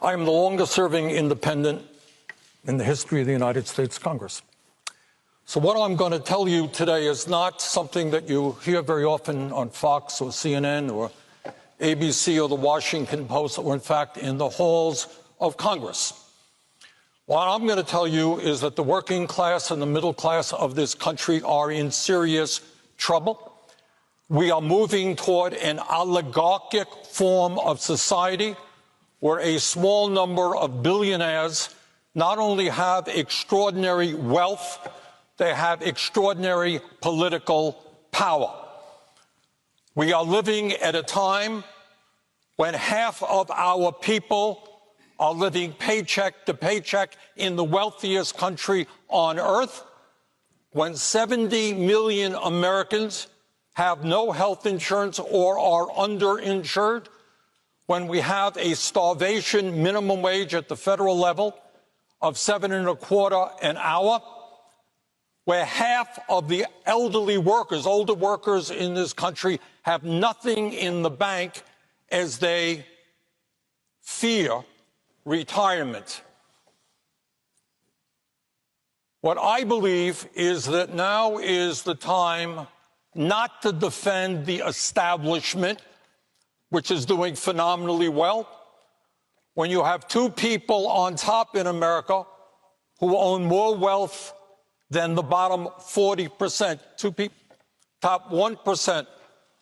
I am the longest-serving independent in the history of the United States Congress. So what I'm going to tell you today is not something that you hear very often on Fox or CNN or ABC or the Washington Post, or in fact in the halls of Congress. What I'm going to tell you is that the working class and the middle class of this country are in serious trouble. We are moving toward an oligarchic form of society where a small number of billionaires not only have extraordinary wealth, they have extraordinary political power. We are living at a time when half of our people are living paycheck to paycheck in the wealthiest country on earth, when 70 million Americans have no health insurance or are underinsured, when we have a starvation minimum wage at the federal level of $7.25 an hour, where half of the elderly workers, older workers in this country, have nothing in the bank as they fear retirement. What I believe is that now is the time not to defend the establishment, which is doing phenomenally well. When you have two people on top in America who own more wealth than the bottom 40%, two people, top 1%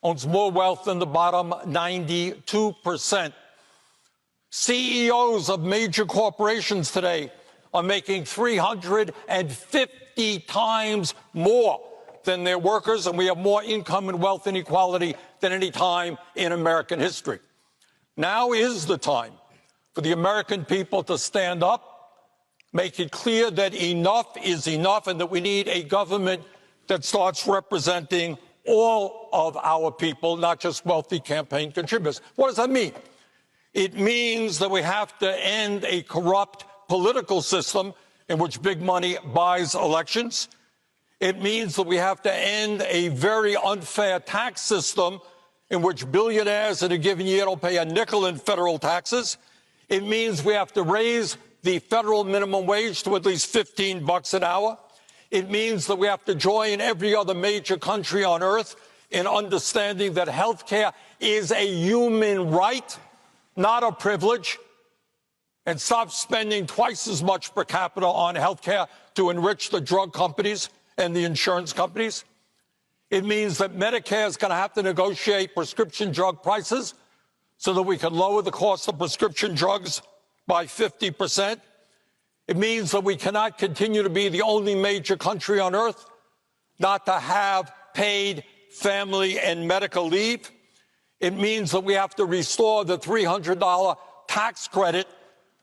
owns more wealth than the bottom 92%. CEOs of major corporations today are making 350 times more than their workers, and we have more income and wealth inequality than any time in American history. Now is the time for the American people to stand up, make it clear that enough is enough, and that we need a government that starts representing all of our people, not just wealthy campaign contributors. What does that mean? It means that we have to end a corrupt political system in which big money buys elections. It means that we have to end a very unfair tax system in which billionaires in a given year don't pay a nickel in federal taxes. It means we have to raise the federal minimum wage to at least $15 an hour. It means that we have to join every other major country on earth in understanding that health care is a human right, not a privilege, and stop spending twice as much per capita on health care to enrich the drug companies and the insurance companies. It means that Medicare is going to have to negotiate prescription drug prices so that we can lower the cost of prescription drugs by 50%. It means that we cannot continue to be the only major country on earth not to have paid family and medical leave. It means that we have to restore the $300 tax credit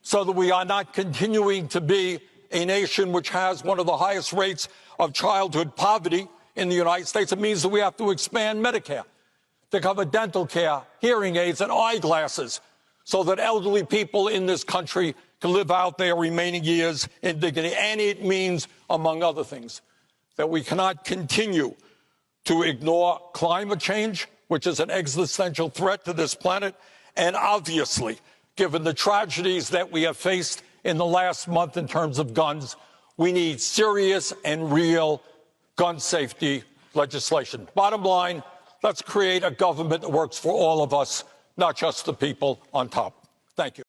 so that we are not continuing to be a nation which has one of the highest rates of childhood poverty in the United States. It means that we have to expand Medicare to cover dental care, hearing aids, and eyeglasses so that elderly people in this country can live out their remaining years in dignity. And it means, among other things, that we cannot continue to ignore climate change, which is an existential threat to this planet. And obviously, given the tragedies that we have faced in the last month in terms of guns, we need serious and real gun safety legislation. Bottom line, let's create a government that works for all of us, not just the people on top. Thank you.